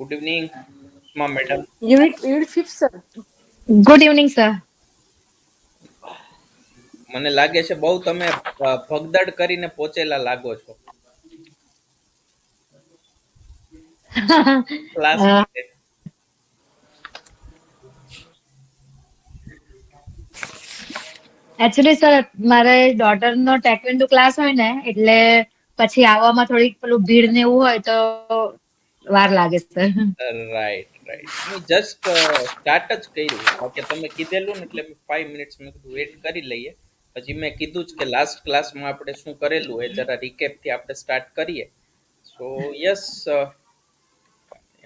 Good evening Sushma madam. Unit fifth, sir. Good evening, sir. મને લાગે છે બહુ તમે ભગદડ કરીને પહોંચેલા લાગો છો ક્લાસ Uh, માટે. Actually, sir, મારે daughter નો taekwondo class હોય ને એટલે પછી આવવામાં થોડીક પેલું ભીડ ને એવું હોય તો વાર લાગે સર. Right right. હું જસ્ટ સ્ટાર્ટ જ કર્યું કે તમે કીધેલું ને એટલે 5 મિનિટ્સ મેં કીધું વેટ કરી લઈએ. પછી મેં કીધું જ કે લાસ્ટ ક્લાસમાં આપણે શું કરેલું એ જરા રિકેપથી આપણે સ્ટાર્ટ કરીએ. સો યસ,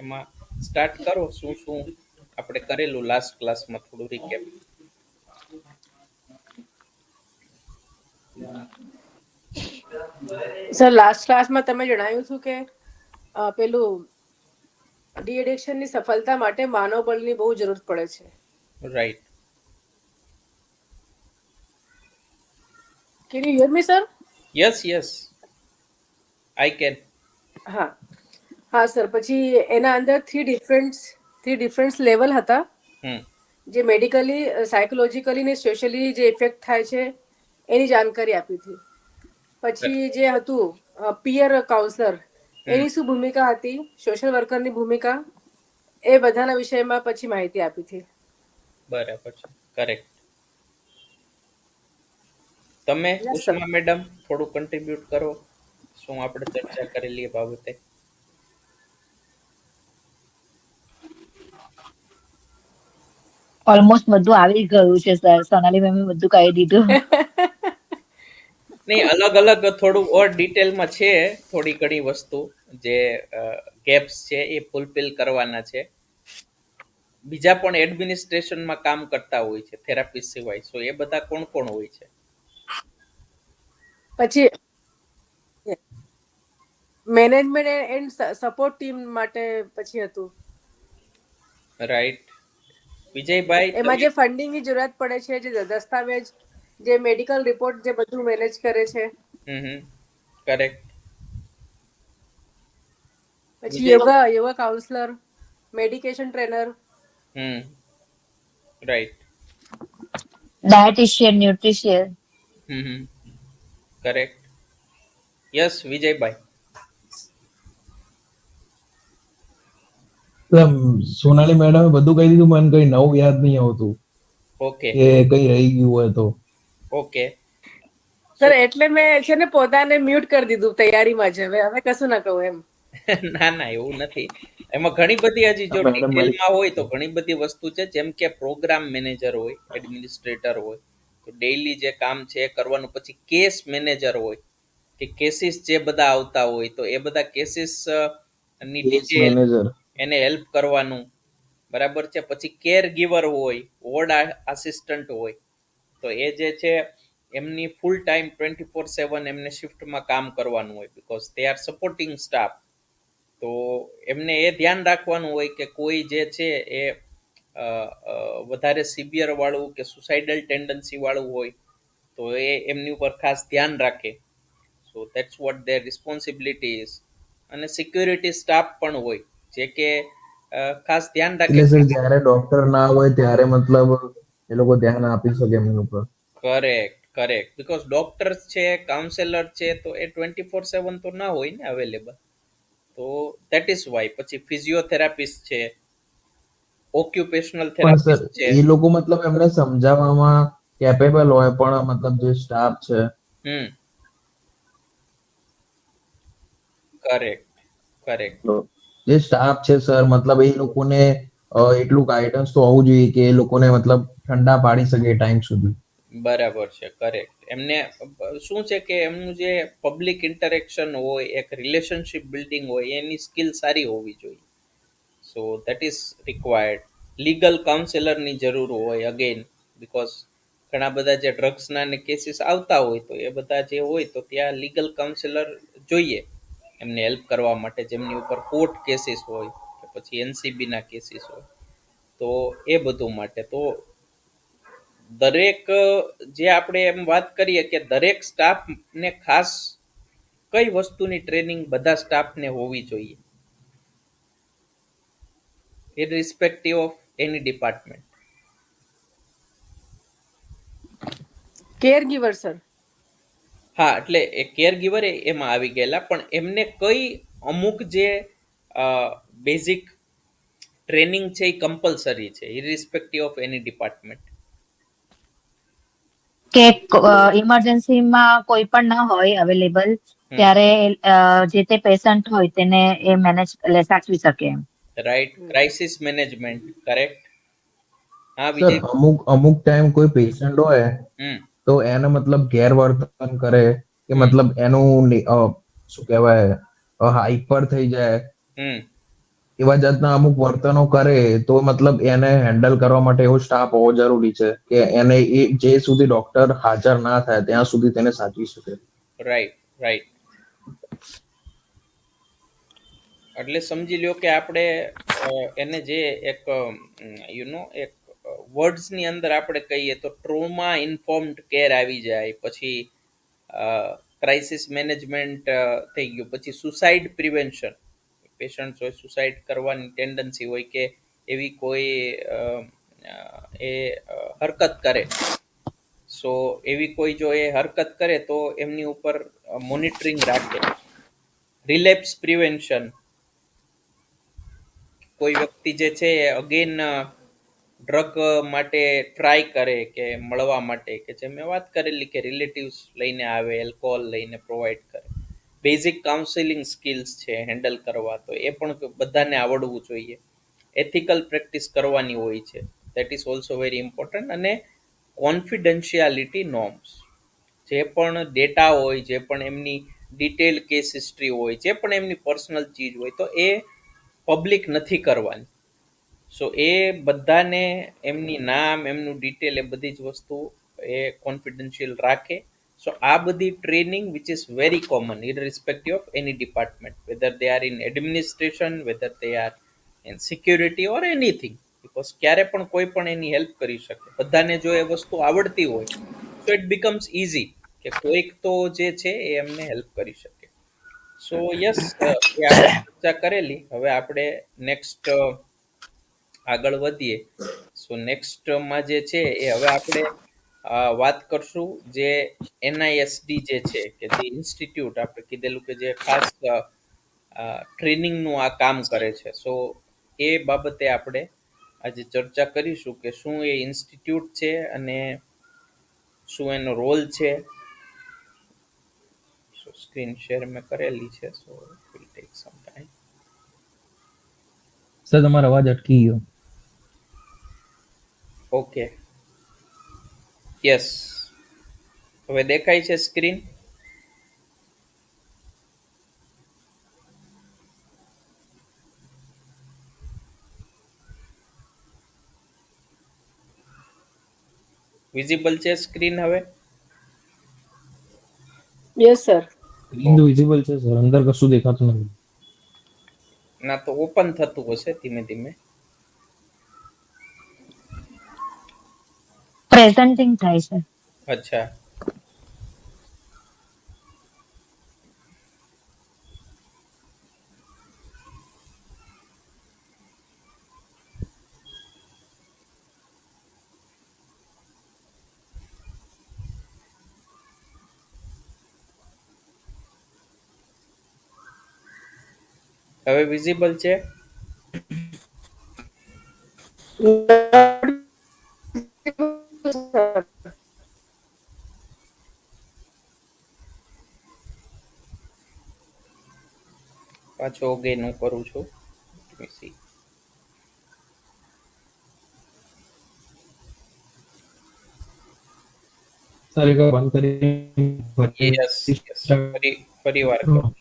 એમાં સ્ટાર્ટ કરો શું શું આપણે કરેલું લાસ્ટ ક્લાસમાં થોડું રિકેપ. સર લાસ્ટ ક્લાસમાં તમે જણાવ્યું હતું કે પેલું ડી એડિક્શનની સફળતા માટે માનવ બળની બહુ જરૂર પડે છે. Right. Can you hear me sir? Yes yes, I can. હા હા સર, પછી એના અંદર થ્રી ડિફરન્ટ લેવલ હતા જે મેડિકલી, સાયકોલોજીકલી ને સોશિયલી જે ઇફેક્ટ થાય છે એની જાણકારી આપી હતી. પછી જે હતું પિયર કાઉન્સલર, એની શું ભૂમિકા હતી, સોશિયલ વર્કરની ભૂમિકા, એ બધાના વિષયમાં પછી માહિતી આપી હતી. બરાબર છે, કરેક્ટ. તમે Yes, sir. ઉષ્મા મેડમ થોડું કન્ટ્રીબ્યુટ કરો શું આપણે ચર્ચા કરેલી એ બાબતે. ઓલમોસ્ટ બધું આવી ગયું છે સર. સોનાલી મેમે બધું કહી દીધું. નહીં, અલગ અલગ થોડું ઓર ડિટેલમાં છે થોડી ઘણી વસ્તુ જે ગેપ્સ છે એ ફૂલફિલ કરવાના છે. બીજા પણ એડમિનિસ્ટ્રેશનમાં કામ કરતા હોય છે થેરાપિસ્ટ સિવાય, સો એ બધા કોણ કોણ હોય છે? પછી મેનેજમેન્ટ એન્ડ સપોર્ટ ટીમ માટે પછી હતું. રાઈટ. વિજયભાઈ, એમાં જે ફંડિંગની જરૂરત પડે છે, જે દસ્તાવેજ, જે મેડિકલ રિપોર્ટ, જે બધું મેનેજ કરે છે. કરેક્ટ. પછી yoga counsellor, medication trainer. Right. Dietitian, nutritionist. Correct. Yes વિજયભાઈ. સોનાલી મેડમે બધું કહી દીધું, મને કઈ નવું યાદ નહીં આવતું. ઓકે કે કઈ રહી ગયું હોય તો. ઓકે સર એટલે મેં છે ને પોતાને મ્યુટ કરી દીધું તૈયારીમાં જ. હવે કશું ના કહું એમ. ના ના, એવું નથી. એમાં ઘણી બધી હજી જો ડિટેલમાં હોય તો ઘણી બધી વસ્તુ છે, જેમ કે પ્રોગ્રામ મેનેજર હોય, એડમિનિસ્ટ્રેટર હોય, તો ડેઈલી જે કામ છે એ કરવાનું. પછી કેસ મેનેજર હોય કે કેસીસ જે બધા આવતા હોય તો એ બધા કેસીસ ની ડિટેલ એને હેલ્પ કરવાનું. બરાબર છે. પછી કેર ગીવર હોય, વોર્ડ આસિસ્ટન્ટ હોય, તો એ જે છે એમની ફૂલ ટાઈમ 24/7 એમને શિફ્ટમાં કામ કરવાનું હોય, because they are supporting staff. તો એમને એ ધ્યાન રાખવાનું હોય કે કોઈ જે છે એ વધારે સિવિયર વાળું કે સુસાઇડલ ટેન્ડન્સી વાળું હોય તો એ એમની ઉપર ખાસ ધ્યાન રાખે. સો that's what there responsibility is. અને સિક્યુરિટી સ્ટાફ પણ હોય જે કે ખાસ ધ્યાન રાખે. એટલે સર જ્યારે ડોક્ટર ના હોય ત્યારે મતલબ એ લોકો ધ્યાન આપી શકે એમની ઉપર. કરેક્ટ કરેક્ટ, બીકોઝ ડોક્ટર્સ છે, કાઉન્સેલર છે, તો એ 24/7 તો ના હોય ને અવેલેબલ. તો દેટ ઇઝ વાય. પછી ફિઝિયોથેરાપિસ્ટ છે, ઓક્યુપેશનલ થેરાપિસ્ટ છે. એ લોકો મતલબ એમને સમજાવવામાં કેપેબલ હોય, પણ મતલબ જે સ્ટાફ છે. Correct correct. જે સ્ટાફ છે સર, મતલબ એ લોકોને એટલું ગાઈડન્સ તો હોવું જોઈએ કે એ લોકોને મતલબ ઠંડા પાડી શકે ટાઈમ સુધી. બરાબર છે, કરેક્ટ. એમને શું છે કે એમનું જે પબ્લિક ઇન્ટરેક્શન હોય, એક રિલેશનશિપ બિલ્ડિંગ હોય, એની સ્કિલ સારી હોવી જોઈએ. So that is required. Legal કાઉન્સેલરની જરૂર હોય અગેન, બીકોઝ ઘણા બધા જે ડ્રગ્સના ને કેસીસ આવતા હોય તો એ બધા જે હોય તો ત્યાં લીગલ કાઉન્સેલર જોઈએ એમને હેલ્પ કરવા માટે, જેમની ઉપર કોર્ટ કેસીસ હોય કે પછી એનસીબીના કેસીસ હોય, તો એ બધું માટે. તો દરેક જે આપણે એમ વાત કરીએ કે દરેક સ્ટાફને ખાસ કઈ વસ્તુની ટ્રેનિંગ બધા સ્ટાફને હોવી જોઈએ? irrespective of any department. Care giver sir. હા, એટલે એ કેર ગીવર એમાં આવી ગયેલા, પણ એમને કઈ અમુક જે બેઝિક ટ્રેનિંગ છે એ કમ્પલસરી છે ઇરરિસ્પેક્ટિવ ઓફ એની ડિપાર્ટમેન્ટ. કે ઇમરજન્સીમાં કોઈ પણ ના હોય અવેલેબલ, ત્યારે જે તે પેશન્ટ હોય તેને એ મેનેજ સાચવી શકે એમ. Right, crisis management, correct. હા સર, વિજય. અમુક ટાઈમ કોઈ પેશન્ટ હોય તો એને મતલબ ગેરવર્તન કરે કે મતલબ એનું શું કહેવાય હાઈપર થઈ જાય, એવા જાતના અમુક વર્તનો કરે તો મતલબ એને હેન્ડલ કરવા માટે એવો સ્ટાફ હોવો જરૂરી છે કે એને જે સુધી ડોક્ટર હાજર ના થાય ત્યાં સુધી તેને સાચવી શકે. Right, right. એટલે સમજી લ્યો કે આપણે એને જે એક એક વર્ડ્સની અંદર આપણે કહીએ તો ટ્રોમા ઇન્ફોર્મ્ડ કેર આવી જાય, પછી ક્રાઇસિસ મેનેજમેન્ટ થઈ ગયું, પછી સુસાઇડ પ્રિવેન્શન. પેશન્ટ હોય સુસાઇડ કરવાની ટેન્ડન્સી હોય કે એવી કોઈ એ હરકત કરે, સો એવી કોઈ જો એ હરકત કરે તો એમની ઉપર મોનિટરિંગ રાખે. રિલેપ્સ પ્રિવેન્શન, કોઈ વ્યક્તિ જે છે એ અગેન ડ્રગ માટે ટ્રાય કરે કે મળવા માટે, કે જે મેં વાત કરેલી કે રિલેટિવ્સ લઈને આવે, એલ્કોહોલ લઈને પ્રોવાઈડ કરે. બેઝિક કાઉન્સેલિંગ સ્કિલ્સ છે હેન્ડલ કરવા, તો એ પણ બધાને આવડવું જોઈએ. એથિકલ પ્રેક્ટિસ કરવાની હોય છે, that is also very important. અને કોન્ફિડેન્શિયાલિટી નોર્મ્સ, જે પણ ડેટા હોય, જે પણ એમની ડિટેલ કેસ હિસ્ટ્રી હોય, જે પણ એમની પર્સનલ ચીજ હોય, તો એ પબ્લિક નથી કરવાની. સો એ બધાને એમની નામ, એમનું ડિટેલ, એ બધી જ વસ્તુ એ કોન્ફિડેન્શિયલ રાખે. સો આ બધી training which is very common irrespective of any department, weather they are in administration, weather they are in security or anything. Because ક્યારે પણ કોઈ પણ એની હેલ્પ કરી શકે. બધાને જો એ વસ્તુ આવડતી હોય સો ઇટ બીકમ્સ ઇઝી કે કોઈક તો જે છે એ એમને હેલ્પ કરી શકે. સો યસ, એ આપણે ચર્ચા કરેલી. હવે આપણે નેક્સ્ટ આગળ વધીએ. સો નેક્સ્ટમાં જે છે એ હવે આપણે વાત કરશું જે NISD જે છે, કે જે ઇન્સ્ટિટ્યૂટ આપણે કીધેલું કે જે ખાસ ટ્રેનિંગનું આ કામ કરે છે. સો એ બાબતે આપણે આજે ચર્ચા કરીશું કે શું એ ઇન્સ્ટિટ્યૂટ છે અને શું એનો રોલ છે. સો સ્ક્રીન શેર મેં કરેલી છે, so it will take some time. Sir, તમારો અવાજ અટકી ગયો. ઓકે, યસ, હવે દેખાય છે સ્ક્રીન? વિઝિબલ છે સ્ક્રીન હવે? Yes sir. સ્ક્રીન તો વિઝિબલ છે સર, અંદર કશું દેખાતું નથી. ના, તો ઓપન થતું હશે ધીમે ધીમે. પ્રેઝન્ટિંગ થાય છે. અચ્છા, હવે વિઝિબલ છે? પાછો અગેન હું કરું છું. સર, એક બંધ કરી યસ, યસ, ફરી વાર કરું.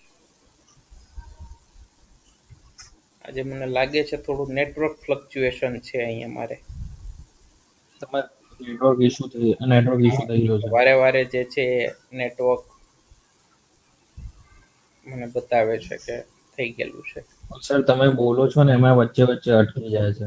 આજે મને લાગે છે થોડું નેટવર્ક ફ્લક્ચ્યુએશન છે અહીંયા મારે. નેટવર્ક ઇશ્યુ થઈ રહ્યો છે. વારે વારે જે છે નેટવર્ક મને બતાવે છે કે થઈ ગયેલું છે. સર, તમે બોલો છો ને એમાં વચ્ચે વચ્ચે અટકી જાય છે.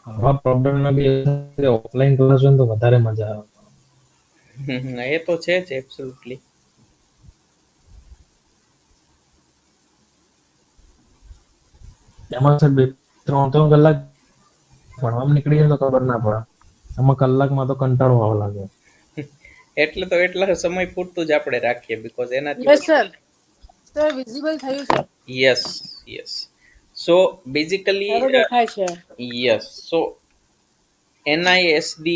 આવા પ્રોબ્લેમ ના બી ઓફલાઈન ક્લાસ હોય તો વધારે મજા આવે. એ તો છે જ એબ્સોલ્યુટલી. એમાં સર 3-3 કલાક ભણવામાં નીકળી જાય તો ખબર ના પડે. આમાં કલાકમાં તો કંટાળો આવવા લાગે. એટલે તો એટલા સમય પૂરતું જ આપણે રાખીએ બીકોઝ એનાથી યસ સર. સર વિઝિબલ થયું sir. Yes yes. So basically સારો દેખાય છે. યસ. સો NISD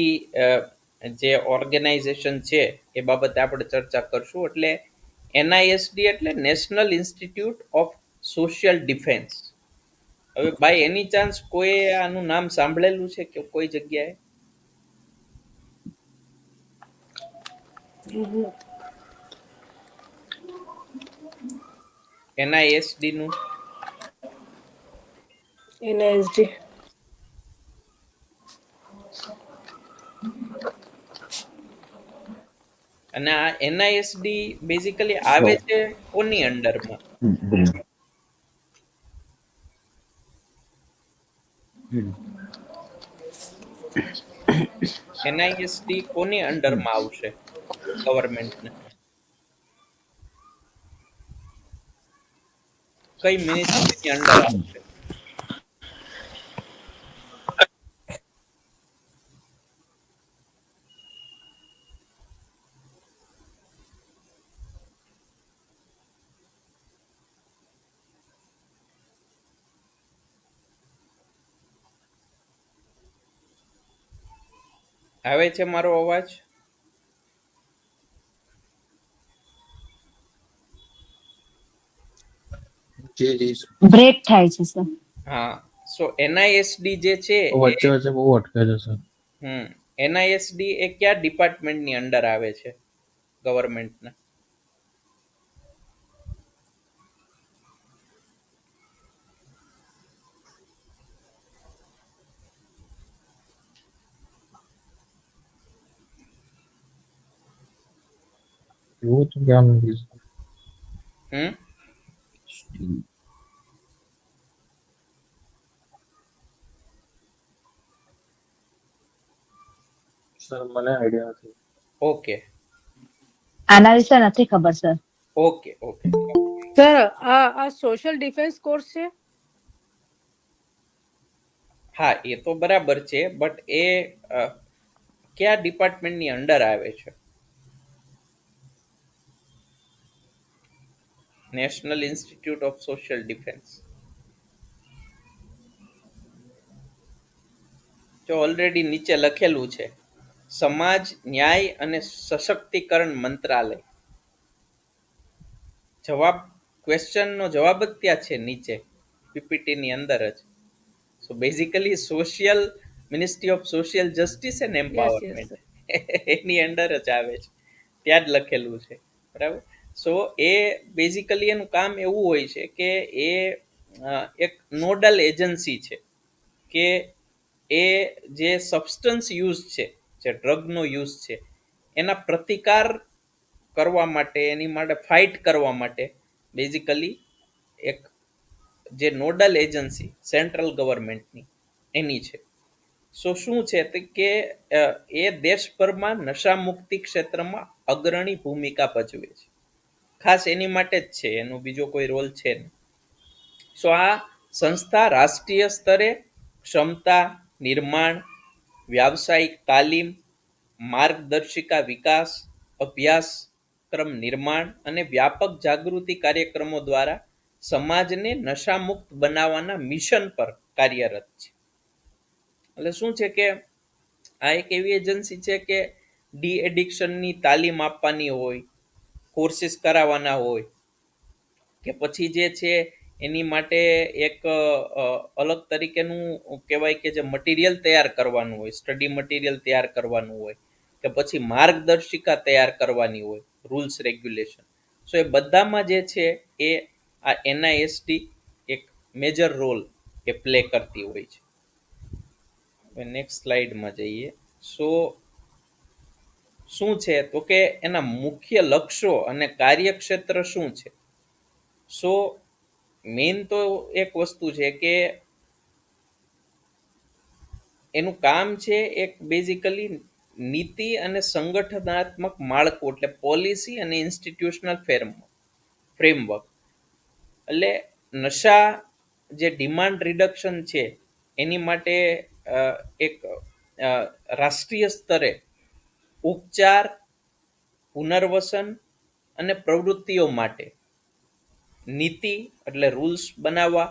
જે ઓર્ગેનાઇઝેશન છે એ બાબતે આપણે ચર્ચા કરશું. એટલે NISD એટલે national institute of social defence. હવે બાય એની ચાન્સ કોઈ આનું નામ સાંભળેલું છે કે કોઈ જગ્યાએ? NISD નું NISD અને આ NISD બેઝિકલી આવે છે કોની અંડરમાં? NISD કોની અંડરમાં આવશે ગવર્મેન્ટને? કઈ મિનિસ્ટ્રીની અંડર આવશે? આવે છે મારો અવાજ? બ્રેક થાય છે સર. હા. સો NISD જે છે વચ્ચે વચ્ચે બહુ અટકે છે સર. NISD એ કયા ડિપાર્ટમેન્ટની અંડર આવે છે ગવર્મેન્ટના? એવું તો કેમ નથી સર મને આઈડિયા નથી. ઓકે આના વિશે નથી ખબર સર. Okay okay. સર આ સોશિયલ ડિફેન્સ કોર્સ છે? હા એ તો બરાબર છે બટ એ કયા ડિપાર્ટમેન્ટની અંડર આવે છે? National institute of social defence. જો ઓલરેડી નીચે લખેલું છે સમાજ ન્યાય અને સશક્તિકરણ મંત્રાલય. જવાબ ક્વેશ્ચનનો જવાબ જ ત્યાં છે નીચે પીપીટીની અંદર જ. So basically social ministry of social justice and empowerment any under જ આવે છે. ત્યાં જ લખેલું છે બરાબર. સો એ બેઝિકલી એનું કામ એવું હોય છે કે એ એક નોડલ એજન્સી છે કે એ જે સબસ્ટન્સ યુઝ છે, જે ડ્રગનો યુઝ છે, એના પ્રતિકાર કરવા માટે, એની માટે ફાઇટ કરવા માટે બેઝિકલી એક જે નોડલ એજન્સી સેન્ટ્રલ ગવર્મેન્ટની એની છે. સો શું છે કે એ દેશભરમાં નશામુક્તિ ક્ષેત્રમાં અગ્રણી ભૂમિકા ભજવે છે. ખાસ એની માટે જ છે, એનો બીજો કોઈ રોલ છે નહીં. સો આ સંસ્થા રાષ્ટ્રીય સ્તરે ક્ષમતા નિર્માણ, વ્યાવસાયિક તાલીમ, માર્ગદર્શિકા વિકાસ, અભ્યાસક્રમ નિર્માણ અને વ્યાપક જાગૃતિ કાર્યક્રમો દ્વારા સમાજને નશામુક્ત બનાવવાના મિશન પર કાર્યરત છે. એટલે શું છે કે આ એક એવી એજન્સી છે કે ડી એડિક્શનની તાલીમ આપવાની હોય, કોર્સિસ કરાવવાના હોય, કે પછી જે છે એની માટે એક અલગ તરીકેનું કહેવાય કે જે મટીરિયલ તૈયાર કરવાનું હોય, સ્ટડી મટીરિયલ તૈયાર કરવાનું હોય, કે પછી માર્ગદર્શિકા તૈયાર કરવાની હોય, રૂલ્સ રેગ્યુલેશન. સો એ બધામાં જે છે એ આ NISD એક મેજર રોલ એ પ્લે કરતી હોય છે. નેક્સ્ટ સ્લાઇડમાં જઈએ. સો શું છે તો કે એના મુખ્ય લક્ષ્યો અને કાર્યક્ષેત્ર શું છે? સો મેઇન તો એક વસ્તુ છે કે એનું કામ છે એક બેઝિકલી નીતિ અને સંગઠનાત્મક માળખું એટલે પોલિસી અને ઇન્સ્ટિટ્યુશનલ ફ્રેમવર્ક. એટલે નશા જે ડિમાન્ડ રિડક્શન છે એની માટે એક રાષ્ટ્રીય સ્તરે ઉપચાર, પુનર્વસન અને પ્રવૃત્તિઓ માટે નીતિ એટલે રૂલ્સ બનાવવા,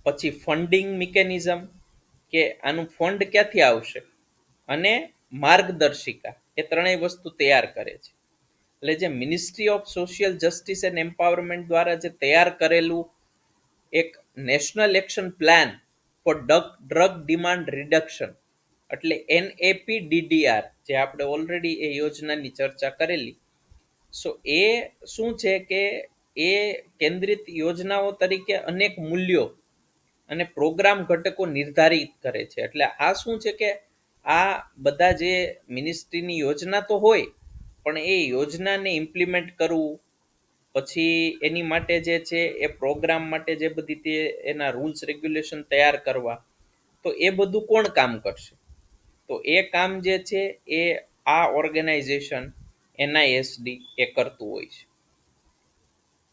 પછી ફંડિંગ મિકેનિઝમ કે આનું ફંડ ક્યાંથી આવશે, અને માર્ગદર્શિકા, એ ત્રણેય વસ્તુ તૈયાર કરે છે. એટલે જે ministry of social justice and empowerment દ્વારા જે તૈયાર કરેલું એક national action plan four drug demand reduction એટલે NAPDDR, જે આપણે ઓલરેડી એ યોજનાની ચર્ચા કરેલી. સો એ શું છે કે એ કેન્દ્રિત યોજનાઓ તરીકે અનેક મૂલ્યો અને પ્રોગ્રામ ઘટકો નિર્ધારિત કરે છે. એટલે આ શું છે કે આ બધા જે મિનિસ્ટ્રીની યોજના તો હોય, પણ એ યોજનાને ઇમ્પ્લિમેન્ટ કરવું, પછી એની માટે જે છે એ પ્રોગ્રામ માટે જે બધી તે એના રૂલ્સ રેગ્યુલેશન તૈયાર કરવા, તો એ બધું કોણ કામ કરશે? તો એ કામ જે છે એ આ ઓર્ગેનાઇઝેશન NISD એ કરતું હોય છે.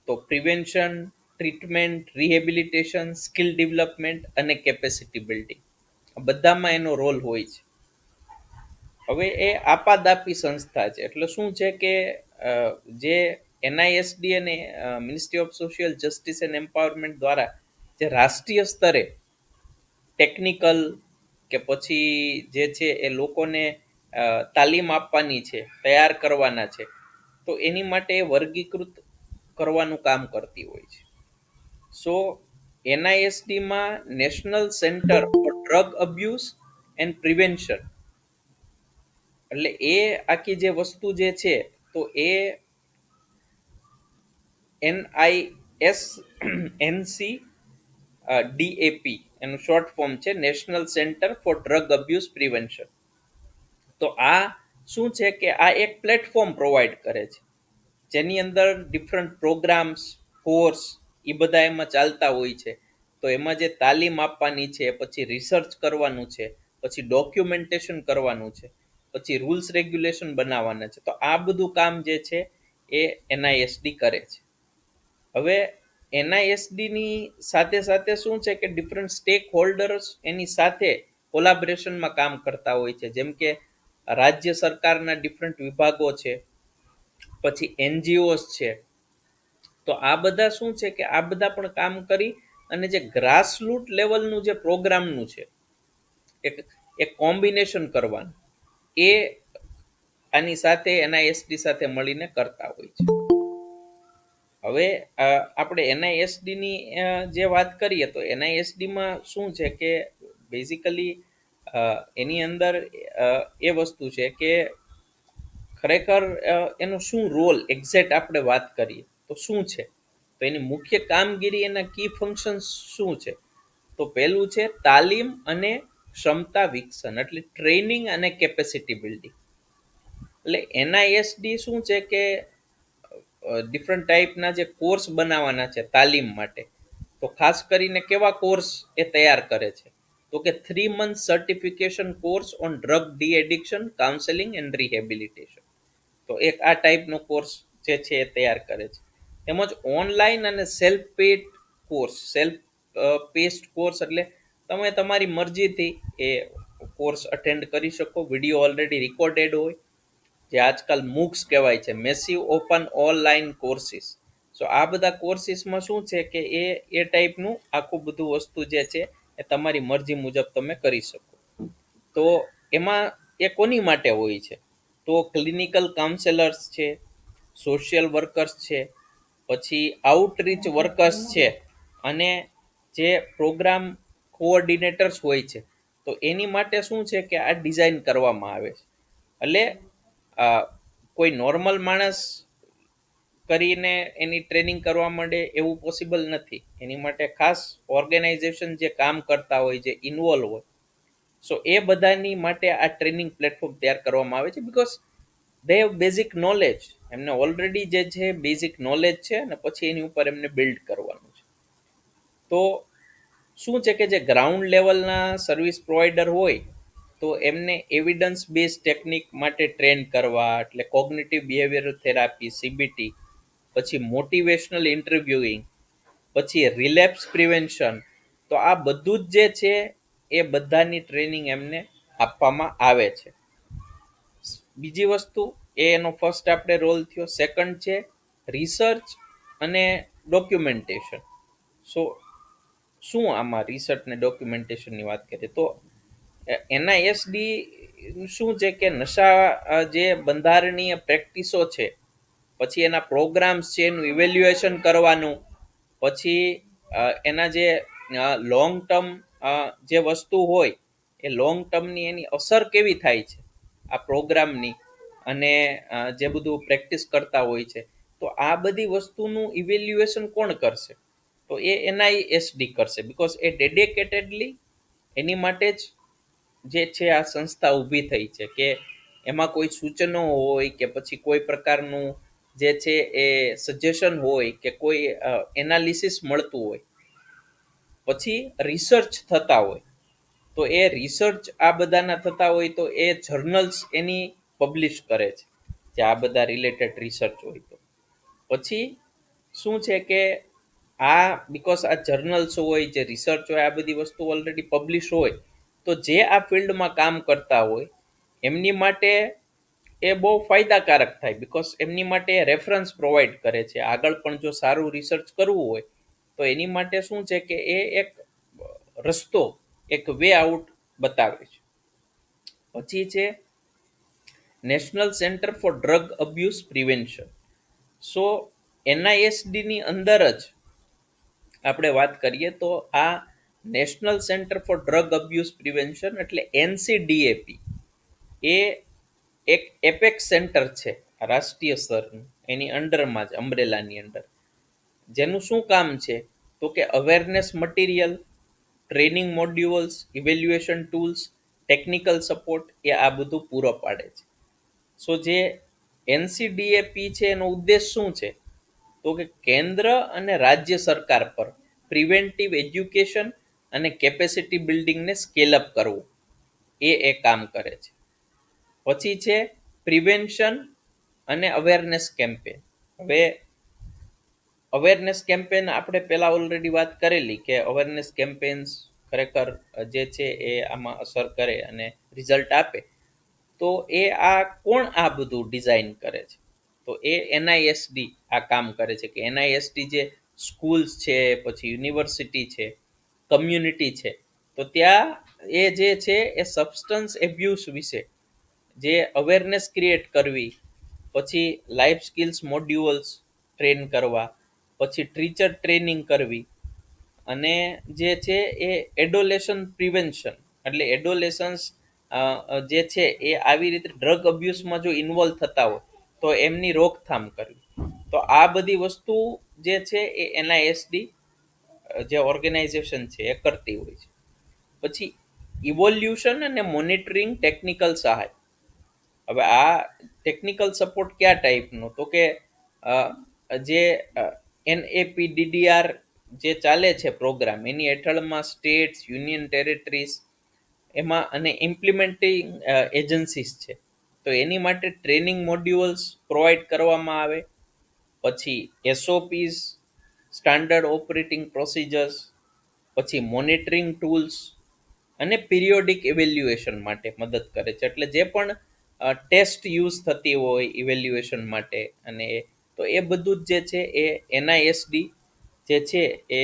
તો prevention, treatment, rehabilitation, skill development અને કેપેસિટી બિલ્ડિંગ, બધામાં એનો રોલ હોય છે. હવે એ આપાદાપી સંસ્થા છે. એટલે શું છે કે જે NISD અને ministry of social justice and empowerment દ્વારા જે રાષ્ટ્રીય સ્તરે ટેકનિકલ કે પછી જે છે એ લોકોને તાલીમ આપવાની છે, તૈયાર કરવાના છે, તો એની માટે વર્ગીકૃત કરવાનું કામ કરતી હોય છે. સો NISDમાં national centre for drug abuse and prevention, એટલે એ આખી જે વસ્તુ જે છે તો એ NISNCDAP એનું શોર્ટ ફોર્મ છે, national centre for drug abuse prevention. તો આ શું છે કે આ એક પ્લેટફોર્મ પ્રોવાઈડ કરે છે, જેની અંદર ડિફરન્ટ પ્રોગ્રામ્સ, કોર્સ એ બધા એમાં ચાલતા હોય છે. તો એમાં જે તાલીમ આપવાની છે, પછી રિસર્ચ કરવાનું છે, પછી ડોક્યુમેન્ટેશન કરવાનું છે, પછી રૂલ્સ રેગ્યુલેશન બનાવવાના છે. તો આ બધું કામ જે છે એ NISD કરે છે. હવે NISDની સાથે સાથે શું છે કે ડિફરન્ટ સ્ટેક હોલ્ડર્સ એની સાથે કોલાબરેશનમાં કામ કરતા હોય છે. જેમ કે રાજ્ય સરકારના ડિફરન્ટ વિભાગો છે, પછી NGOs છે. તો આ બધા શું છે કે આ બધા પણ કામ કરી અને જે ગ્રાસરૂટ લેવલનું જે પ્રોગ્રામનું છે એક કોમ્બિનેશન કરવાનું, એ આની સાથે NISD સાથે મળીને કરતા હોય છે. હવે આપણે NISDની જે વાત કરીએ તો NISDમાં શું છે કે બેઝિકલી એની અંદર એ વસ્તુ છે કે ખરેખર એનો શું રોલ એક્ઝેક્ટ આપણે વાત કરીએ તો શું છે, તો એની મુખ્ય કામગીરી, એના કી ફંક્શન્સ શું છે? તો પહેલું છે તાલીમ અને ક્ષમતા વિકસન, એટલે ટ્રેનિંગ અને કેપેસિટી બિલ્ડિંગ. એટલે NISD શું છે કે ડિફરન્ટ ટાઈપના જે કોર્સ બનાવવાના છે તાલીમ માટે. તો ખાસ કરીને કેવા કોર્સ એ તૈયાર કરે છે? તો કે 3 month certification course on drug D addiction, counselling and rehabilitation. તો એક આ ટાઈપનો કોર્સ જે છે એ તૈયાર કરે છે. તેમજ ઓનલાઈન અને self paid course, self paced course એટલે તમે તમારી મરજીથી એ કોર્સ અટેન્ડ કરી શકો, વિડીયો ઓલરેડી રેકોર્ડેડ હોય, જે આજકાલ MOOCs કહેવાય છે, મેસિવ ઓપન ઓનલાઈન કોર્સિસ. સો આ બધા કોર્સિસમાં શું છે કે એ ટાઈપનું આખું બધું વસ્તુ જે છે એ તમારી મરજી મુજબ તમે કરી શકો. તો એમાં એ કોની માટે હોય છે? તો ક્લિનિકલ કાઉન્સેલર્સ છે, સોશિયલ વર્કર્સ છે, પછી આઉટરીચ વર્કર્સ છે, અને જે પ્રોગ્રામ કોઓર્ડિનેટર્સ હોય છે. તો એની માટે શું છે કે આ ડિઝાઇન કરવામાં આવે છે. એટલે કોઈ નોર્મલ માણસ કરીને એની ટ્રેનિંગ કરવા માંડે એવું પોસિબલ નથી. એની માટે ખાસ ઓર્ગેનાઇઝેશન જે કામ કરતા હોય, જે ઇન્વોલ્વ હોય, સો એ બધાની માટે આ ટ્રેનિંગ પ્લેટફોર્મ તૈયાર કરવામાં આવે છે. Because they have basic knowledge, એમને ઓલરેડી જે છે બેઝિક નોલેજ છે, અને પછી એની ઉપર એમને બિલ્ડ કરવાનું છે. તો શું છે કે જે ગ્રાઉન્ડ લેવલના સર્વિસ પ્રોવાઈડર હોય તો એમને એવિડન્સ બેઝ ટેકનિક માટે ટ્રેન કરવા, એટલે કોગ્નિટિવ બિહેવિયરલ થેરાપી CBT, પછી મોટિવેશનલ ઇન્ટરવ્યુઇંગ, પછી રિલેપ્સ પ્રિવેન્શન. તો આ બધું જ જે છે એ બધાની ટ્રેનિંગ એમને આપવામાં આવે છે. બીજી વસ્તુ એનો ફર્સ્ટ આપણે રોલ થયો. સેકન્ડ છે રિસર્ચ અને ડોક્યુમેન્ટેશન. સો શું આમાં રિસર્ચ ને ડોક્યુમેન્ટેશનની વાત કરીએ તો NISD શું છે કે નશા જે બંધારણીય પ્રેક્ટિસો છે, પછી એના પ્રોગ્રામ્સ છે, એનું ઇવેલ્યુએશન કરવાનું, પછી એના જે લોંગ ટર્મ જે વસ્તુ હોય એ લોંગ ટર્મની એની અસર કેવી થાય છે આ પ્રોગ્રામની, અને જે બધું પ્રેક્ટિસ કરતા હોય છે, તો આ બધી વસ્તુનું ઇવેલ્યુએશન કોણ કરશે? તો એ NISD કરશે, બીકોઝ એ ડેડિકેટેડલી એની માટે જ જે છે આ સંસ્થા ઊભી થઈ છે કે એમાં કોઈ સૂચનો હોય કે પછી કોઈ પ્રકારનું જે છે એ સજેશન હોય કે કોઈ એનાલિસિસ મળતું હોય, પછી રિસર્ચ થતા હોય, તો એ રિસર્ચ આ બધાના થતા હોય તો એ જર્નલ્સ એની પબ્લિશ કરે છે જે આ બધા રિલેટેડ રિસર્ચ હોય. તો પછી શું છે કે આ બીકોઝ આ જર્નલ્સ હોય, જે રિસર્ચ હોય, આ બધી વસ્તુ ઓલરેડી પબ્લિશ હોય, તો જે આ ફિલ્ડમાં કામ કરતા હોય એમની માટે એ બહુ ફાયદાકારક થાય, બીકોઝ એમની માટે રેફરન્સ પ્રોવાઈડ કરે છે. આગળ પણ જો સારું રિસર્ચ કરવું હોય તો એની માટે શું છે કે એ એક રસ્તો, એક વે આઉટ બતાવે છે. પછી છે national centre for drug abuse prevention. So NISD ની અંદર જ આપણે વાત કરીએ તો આ national centre for drug abuse prevention એટલે NCDAP એ એક એપેક્સ સેન્ટર છે રાષ્ટ્રીય સ્તરનું, એની અંડરમાં જ, અમ્બ્રેલાની અંદર, જેનું શું કામ છે તો કે awareness material, training modules, evaluation tools, technical support, એ આ બધું પૂરો પાડે છે. સો જે NCDAP છે એનો ઉદ્દેશ શું છે તો કે કેન્દ્ર અને રાજ્ય સરકાર પર પ્રિવેન્ટિવ એજ્યુકેશન અને કેપેસિટી બિલ્ડિંગને સ્કેલ અપ કરવું, એ કામ કરે છે. પછી છે પ્રિવેન્શન અને અવેરનેસ કેમ્પેન. હવે અવેરનેસ કેમ્પેન આપણે પહેલા ઓલરેડી વાત કરેલી કે અવેરનેસ કેમ્પેન્સ ખરેખર જે છે એ આમાં અસર કરે અને રિઝલ્ટ આપે. તો એ આ કોણ આ બધું ડિઝાઇન કરે છે? તો એ NISD આ કામ કરે છે કે NISD જે સ્કૂલ્સ છે, પછી યુનિવર્સિટી છે, કમ્યુનિટી છે, તો ત્યાં એ જે છે એ સબસ્ટન્સ એબ્યુઝ વિશે જે અવેરનેસ ક્રિએટ કરવી, પછી લાઈફ સ્કિલ્સ મોડ્યુલ્સ ટ્રેન કરવા, પછી ટીચર ટ્રેનિંગ કરવી, અને જે છે એ એડોલેશન પ્રિવેન્શન એટલે એડોલેશન્સ જે છે એ આવી રીતે ડ્રગ અબ્યુઝમાં જો ઇન્વોલ્વ થતા હોય તો એમની રોકથામ કરવી. તો આ બધી વસ્તુ જે છે એ NISD જે ઓર્ગેનાઇઝેશન છે એ કરતી હોય છે. પછી ઇવોલ્યુશન અને મોનિટરિંગ ટેકનિકલ સહાય. હવે આ ટેકનિકલ સપોર્ટ કયા ટાઈપનો તો કે જે NAPDDR જે ચાલે છે પ્રોગ્રામ, એની હેઠળમાં સ્ટેટ્સ, યુનિયન ટેરેટરીઝ એમાં અને ઇમ્પ્લિમેન્ટિંગ એજન્સીસ છે, તો એની માટે ટ્રેનિંગ મોડ્યુલ્સ પ્રોવાઈડ કરવામાં આવે. પછી SOPs, સ્ટાન્ડર્ડ ઓપરેટિંગ પ્રોસિજર્સ, પછી મોનિટરિંગ ટૂલ્સ અને પિરિયોડિક ઇવેલ્યુએશન માટે મદદ કરે છે. એટલે જે પણ ટેસ્ટ યુઝ થતી હોય ઇવેલ્યુએશન માટે, અને તો એ બધું જ જે છે એ NISD જે છે એ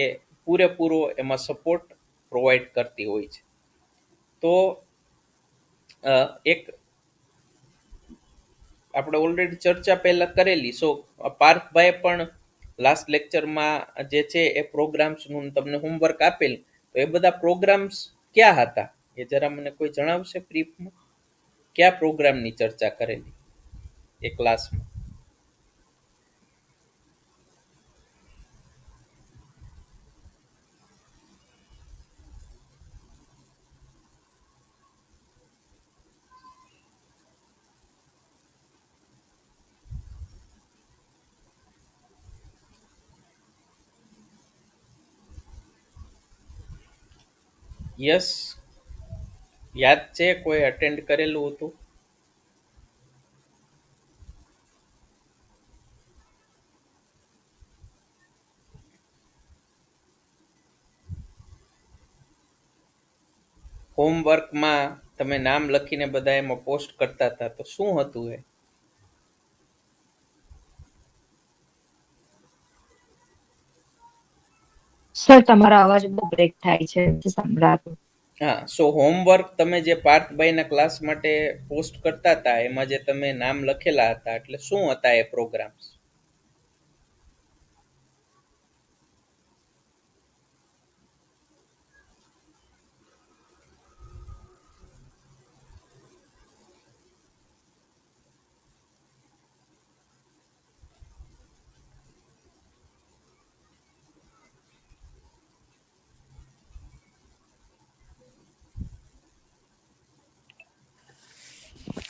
પૂરેપૂરો એમાં સપોર્ટ પ્રોવાઈડ કરતી હોય છે. તો એક આપણે ઓલરેડી ચર્ચા પહેલા કરેલી. સો પાર્થભાઈ પણ લાસ્ટ લેક્ચરમાં જે છે એ પ્રોગ્રામ્સનું તમને હોમવર્ક આપેલ, તો એ બધા પ્રોગ્રામ્સ ક્યાં હતા એ જરા મને કોઈ જણાવશે બ્રીફમાં? કયા પ્રોગ્રામની ચર્ચા કરેલી એ ક્લાસમાં? યસ, યાદ છે કોઈ અટેન્ડ કરેલું હતું? હોમવર્કમાં તમે નામ લખીને બધા એમાં પોસ્ટ કરતા હતા, તો શું હતું એ? સર તમારો અવાજ બહુ બ્રેક થાય છે, સંભળાતું. હા, સો હોમવર્ક તમે જે પાર્ટ 2 ના ક્લાસ માટે પોસ્ટ કરતા હતા, એમાં જે તમે નામ લખેલા હતા, એટલે શું હતા એ પ્રોગ્રામ્સ?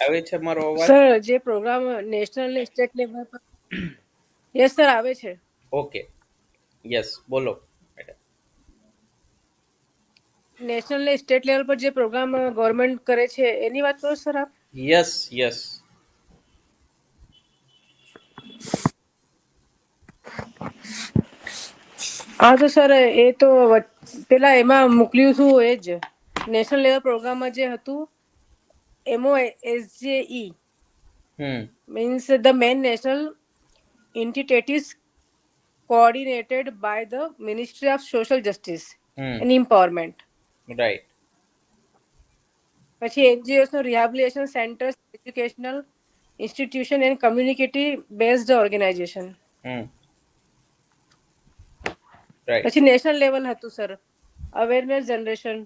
આવે છે મારો અવાજ? સર જે પ્રોગ્રામ નેશનલ ને સ્ટેટ લેવલ પર, યસ સર આવે છે. ઓકે, યસ, બોલો મેડમ. નેશનલ ને સ્ટેટ લેવલ પર જે પ્રોગ્રામ ગવર્મેન્ટ કરે છે એની વાત કરો સર આપ? Yes yes. હા તો સર એ તો પેલા એમાં મોકલ્યું હતું એ જ નેશનલ લેવલ પ્રોગ્રામમાં જે હતું MOSJE means the main national entities coordinated by the Ministry of Social Justice and Empowerment. Right. પછી NGOs નો rehabilitation centres, educational institution and community based organisation. પછી નેશનલ લેવલ હતું sir awareness generation,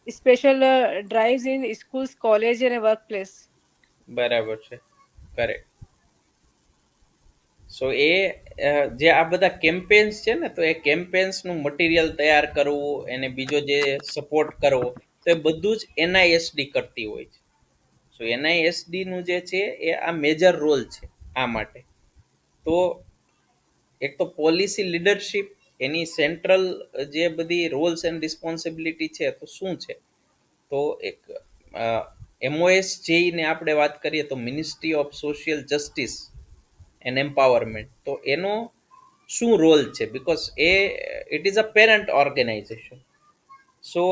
special drives in schools, college અને work place. બરાબર છે, correct. સો એ જે આ બધા કેમ્પેન્સ છે ને, તો એ કેમ્પેન્સનું મટીરિયલ તૈયાર કરવું, એને બીજો જે સપોર્ટ કરવો, તો એ બધું જ NISD કરતી હોય છે. સો NISDનું જે છે એ આ મેજર રોલ છે આ માટે. તો એક તો પોલિસી લીડરશિપ, એની સેન્ટ્રલ જે બધી રોલ્સ એન્ડ રિસ્પોન્સિબિલિટી છે, તો શું છે? તો એક MOSJE ને આપણે વાત કરીએ તો ministry of social justice and empowerment, તો એનો શું રોલ છે? Because it is a parent organisation. So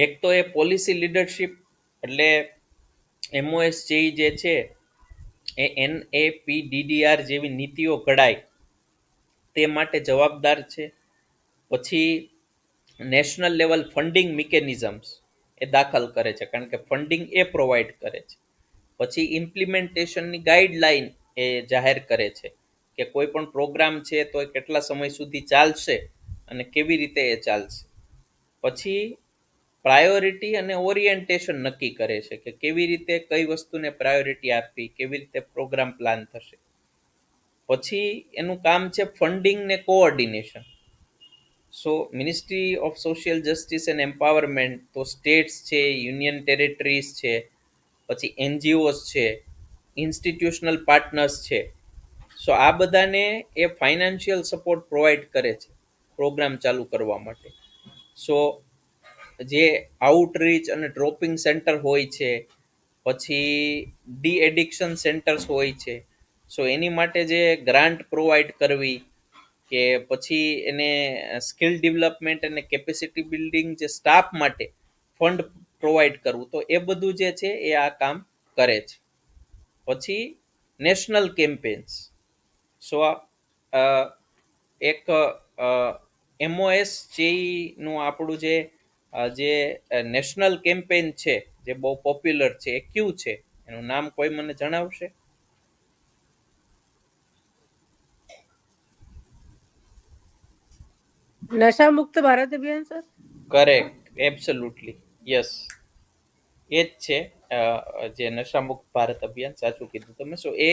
એક તો એ પોલિસી લીડરશિપ, એટલે MOSJE જે છે એ NAPDDR જેવી નીતિઓ ઘડાય તે માટે જવાબદાર છે. પછી નેશનલ લેવલ ફંડિંગ મિકેનિઝમ્સ એ દાખલ કરે છે, કારણ કે ફંડિંગ એ પ્રોવાઈડ કરે છે. પછી ઇમ્પ્લિમેન્ટેશનની ગાઈડલાઈન એ જાહેર કરે છે કે કોઈ પણ પ્રોગ્રામ છે તો એ કેટલા સમય સુધી ચાલશે અને કેવી રીતે એ ચાલશે. પછી પ્રાયોરિટી અને ઓરિએન્ટેશન નક્કી કરે છે કે કેવી રીતે કઈ વસ્તુને પ્રાયોરિટી આપવી, કેવી રીતે પ્રોગ્રામ પ્લાન થશે. પછી એનું કામ છે ફંડિંગ ને coordination. So ministry of social justice and empowerment, તો સ્ટેટ્સ છે, યુનિયન ટેરેટરીઝ છે, પછી NGOs છે, ઇન્સ્ટિટ્યુશનલ પાર્ટનર્સ છે. સો આ બધાને એ ફાઇનાન્શિયલ સપોર્ટ પ્રોવાઈડ કરે છે પ્રોગ્રામ ચાલુ કરવા માટે. સો જે આઉટરીચ અને ડ્રોપિંગ સેન્ટર હોય છે, પછી ડી એડિક્શન સેન્ટર્સ હોય છે, સો એની માટે જે ગ્રાન્ટ પ્રોવાઈડ કરવી, કે પછી એને સ્કિલ ડેવલપમેન્ટ અને કેપેસિટી બિલ્ડિંગ જે સ્ટાફ માટે ફંડ પ્રોવાઈડ કરવું, તો એ બધું જે છે એ આ કામ કરે છે. પછી નેશનલ કેમ્પેન્સ. સો એક MOSJE નું આપણું જે નેશનલ કેમ્પેન છે જે બહુ પોપ્યુલર છે, એ કયું છે? એનું નામ કોઈ મને જણાવશે? નશા મુક્ત ભારત અભિયાન સર. કરેક્ટ, એબ્સોલ્યુટલી, યસ, એ જ છે જે નશામુક્ત ભારત અભિયાન, સાચું કીધું તમે. સો એ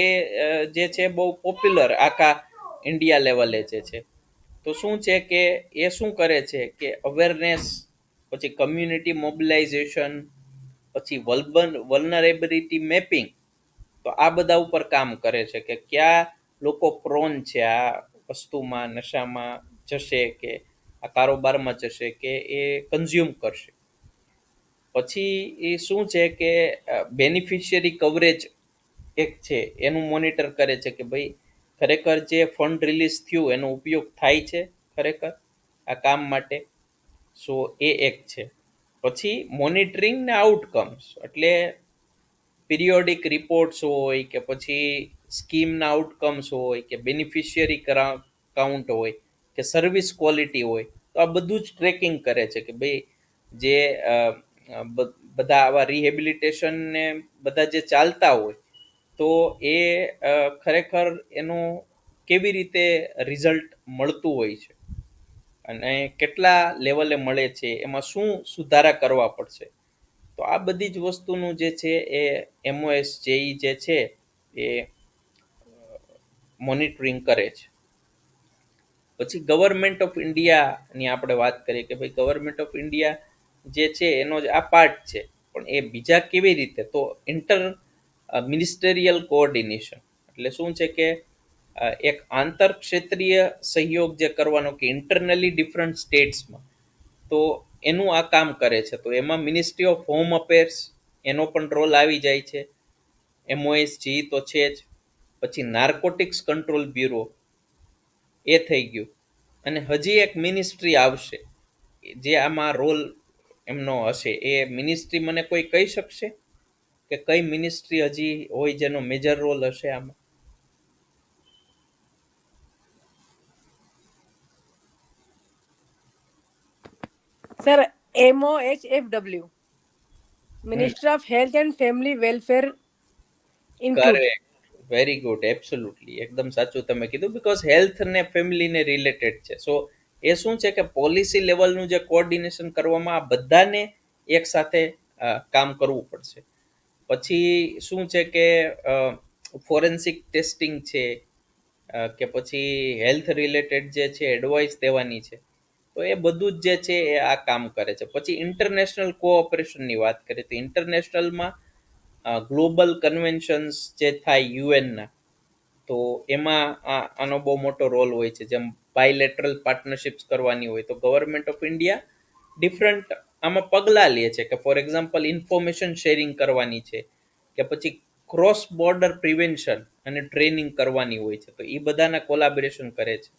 જે છે બહુ પોપ્યુલર આખા ઇન્ડિયા લેવલે જે છે. તો શું છે કે એ શું કરે છે કે અવેરનેસ, પછી કમ્યુનિટી મોબિલાઇઝેશન, પછી વલ્નરેબિલિટી મેપિંગ, તો આ બધા ઉપર કામ કરે છે કે ક્યાં લોકો પ્રોન છે આ વસ્તુમાં, નશામાં જશે, કે આ કારોબારમાં જશે, કે એ કન્ઝ્યુમ કરશે. પછી એ શું છે કે બેનિફિશિયરી કવરેજ એક છે એનું મોનિટર કરે છે કે ભાઈ ખરેખર જે ફંડ રિલીઝ થયું એનો ઉપયોગ થાય છે ખરેખર આ કામ માટે. સો એ એક છે. પછી મોનિટરિંગ ને આઉટકમ્સ એટલે પિરિયોડિક રિપોર્ટ્સ હોય કે પછી સ્કીમના આઉટકમ્સ હોય કે બેનિફિશિયરી કાઉન્ટ હોય કે સર્વિસ ક્વોલિટી હોય, તો આ બધું જ ટ્રેકિંગ કરે છે કે ભાઈ જે બધા આવા રિહેબિલિટેશન ને બધા જે ચાલતા હોય તો એ ખરેખર એનું કેવી રીતે રિઝલ્ટ મળતું હોય છે અને કેટલા લેવલે મળે છે, એમાં શું સુધારા કરવા પડશે. તો આ બધી જ વસ્તુનું જે છે એ MOS જેઈ જે છે એ મોનિટરિંગ કરે છે. પછી ગવર્મેન્ટ ઓફ ઇન્ડિયાની આપણે વાત કરીએ કે ભાઈ ગવર્મેન્ટ ઓફ ઇન્ડિયા જે છે એનો જ આ પાર્ટ છે, પણ એ બીજા કેવી રીતે, તો ઇન્ટર મિનિસ્ટરિયલ કોઓર્ડિનેશન એટલે શું છે કે એક આંતર ક્ષેત્રીય સહયોગ જે કરવાનો કે ઇન્ટરનલી ડિફરન્ટ સ્ટેટ્સમાં, તો એનું આ કામ કરે છે. તો એમાં મિનિસ્ટ્રી ઓફ હોમ અફેર્સ એનો પણ રોલ આવી જાય છે. MOSG તો છે જ. પછી નાર્કોટિક્સ કંટ્રોલ બ્યુરો એ થઈ ગયું. અને હજી એક મિનિસ્ટ્રી આવશે જે આમાં રોલ એમનો હશે. એ મિનિસ્ટ્રી મને કોઈ કહી શકશે કે કઈ મિનિસ્ટ્રી હજી હોય જેનો મેજર રોલ હશે આમાં? Sir, MOHFW, ministry of health and family welfare include. Correct, very good, absolutely, એકદમ સાચું તમે કીધું, બીકોઝ હેલ્થ ને ફેમિલીને રિલેટેડ છે. સો એ શું છે કે પોલિસી લેવલનું જે કોઓર્ડિનેશન કરવામાં આ બધાને એક સાથે કામ કરવું પડશે. પછી શું છે કે ફોરેન્સિક ટેસ્ટિંગ છે કે પછી હેલ્થ રિલેટેડ જે છે એડવાઇસ દેવાની છે, તો એ બધું જ જે છે એ આ કામ કરે છે. પછી ઇન્ટરનેશનલ કોઓપરેશનની વાત કરીએ તો ઇન્ટરનેશનલમાં ગ્લોબલ કન્વેન્શન્સ જે થાય યુએનના, તો એમાં આનો બહુ મોટો રોલ હોય છે. જેમ બાયલેટરલ પાર્ટનરશિપ્સ કરવાની હોય તો ગવર્મેન્ટ ઓફ ઇન્ડિયા ડિફરન્ટ આમાં પગલાં લે છે કે ફોર એક્ઝામ્પલ ઇન્ફોર્મેશન શેરિંગ કરવાની છે કે પછી ક્રોસ બોર્ડર પ્રિવેન્શન અને ટ્રેનિંગ કરવાની હોય છે, તો એ બધાના કોલાબોરેશન કરે છે.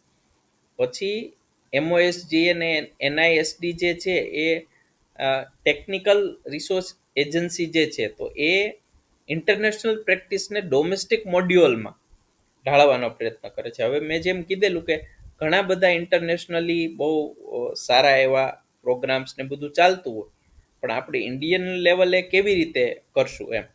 પછી MOSG અને NISD જે છે એ ટેકનિકલ રિસોર્સ એજન્સી જે છે, તો એ ઇન્ટરનેશનલ પ્રેક્ટિસને ડોમેસ્ટિક મોડ્યુલમાં ઢાળવાનો પ્રયત્ન કરે છે. હવે મેં જેમ કીધેલું કે ઘણા બધા ઇન્ટરનેશનલી બહુ સારા એવા પ્રોગ્રામ્સ ને બધું ચાલતું હોય, પણ આપણે ઇન્ડિયન લેવલે કેવી રીતે કરશું એમ,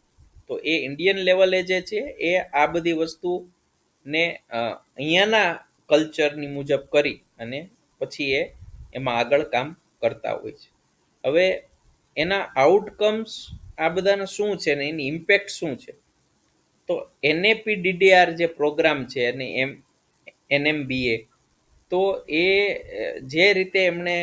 તો એ ઇન્ડિયન લેવલે જે છે એ આ બધી વસ્તુને અહીંયાના કલ્ચરની મુજબ કરી અને પછી એમાં આગળ કામ કરતા હોય છે. હવે એના આઉટકમ્સ આ બધાના શું છે ને એની ઇમ્પેક્ટ શું છે, તો NAPDDR જે પ્રોગ્રામ છે અને NMBA, તો એ જે રીતે એમણે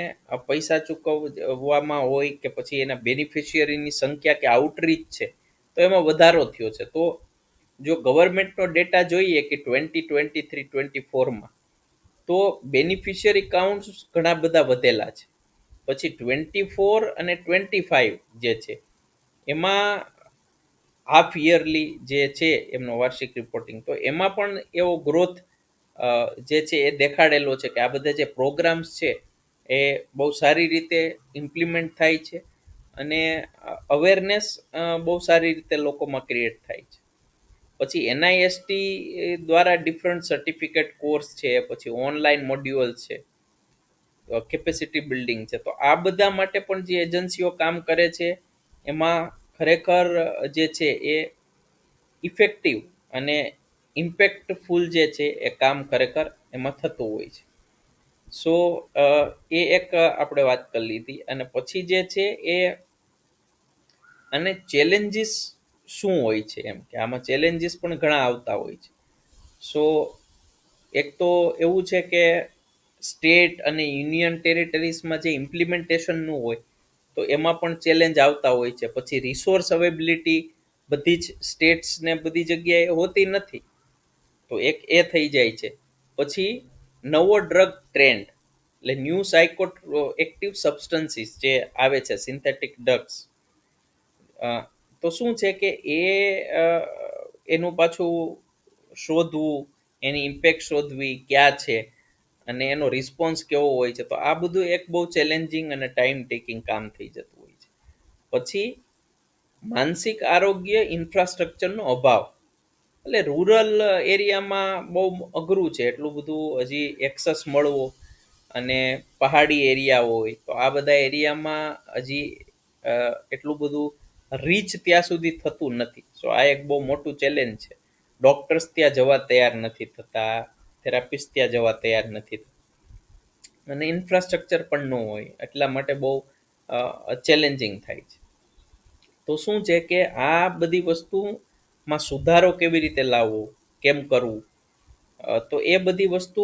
પૈસા ચૂકવવામાં હોય કે પછી એના બેનિફિશિયરીની સંખ્યા કે આઉટરીચ છે, તો એમાં વધારો થયો છે. તો જો ગવર્મેન્ટનો ડેટા જોઈએ કે 2023-24માં, તો બેનિફિશિયરી કાઉન્ટ્સ ઘણા બધા વધેલા છે. પછી 24 અને 25 જે છે એમાં હાફ યરલી જે છે એમનો વાર્ષિક રિપોર્ટિંગ, તો એમાં પણ એવો ગ્રોથ જે છે એ દેખાડેલો છે કે આ બધા જે પ્રોગ્રામ્સ છે એ બહુ સારી રીતે ઇમ્પ્લિમેન્ટ થાય છે અને અવેરનેસ બહુ સારી રીતે લોકોમાં ક્રિએટ થાય છે. પછી NIST દ્વારા ડિફરન્ટ સર્ટિફિકેટ કોર્સ છે, પછી ઓનલાઈન મોડ્યુઅલ છે, કેપેસિટી બિલ્ડિંગ છે, તો આ બધા માટે પણ જે એજન્સીઓ કામ કરે છે એમાં ખરેખર જે છે એ ઇફેક્ટિવ અને ઇમ્પેક્ટફુલ જે છે એ કામ ખરેખર એમાં થતું હોય છે. સો એ એક આપણે વાત કરી લીધી. અને પછી જે છે એ અને ચેલેન્જીસ શું હોય છે એમ કે આમાં ચેલેન્જીસ પણ ઘણા આવતા હોય છે. સો એક તો એવું છે કે સ્ટેટ અને યુનિયન ટેરિટરીઝમાં જે ઇમ્પ્લિમેન્ટેશનનું હોય તો એમાં પણ ચેલેન્જ આવતા હોય છે. પછી રિસોર્સ અવેબિલિટી બધી જ સ્ટેટ્સને બધી જગ્યાએ હોતી નથી, તો એક એ થઈ જાય છે. પછી નવો ડ્રગ ટ્રેન્ડ એટલે ન્યૂ સાયકો એક્ટિવ સબસ્ટન્સીસ જે આવે છે, સિન્થેટિક ડ્રગ્સ, તો શું છે કે એનું પાછું શોધવું, એની ઇમ્પેક્ટ શોધવી ક્યાં છે અને એનો રિસ્પોન્સ કેવો હોય છે, તો આ બધું એક બહુ ચેલેન્જિંગ અને ટાઈમ ટેકિંગ કામ થઈ જતું હોય છે. પછી માનસિક આરોગ્ય ઇન્ફ્રાસ્ટ્રક્ચરનો અભાવ, એટલે રૂરલ એરિયામાં બહુ અઘરું છે એટલું બધું હજી એક્સેસ મળવો, અને પહાડી એરિયા હોય તો આ બધા એરિયામાં હજી એટલું બધું રીચ ત્યાં સુધી થતું નથી. સો આ એક બહુ મોટું ચેલેન્જ છે. ડોક્ટર્સ ત્યાં જવા તૈયાર નથી થતા, થેરાપિસ્ટ ત્યાં જવા તૈયાર નથી થતા, અને ઇન્ફ્રાસ્ટ્રક્ચર પણ ન હોય, એટલા માટે બહુ ચેલેન્જિંગ થાય છે. તો શું છે કે આ બધી વસ્તુમાં સુધારો કેવી રીતે લાવવો, કેમ કરવું, તો એ બધી વસ્તુ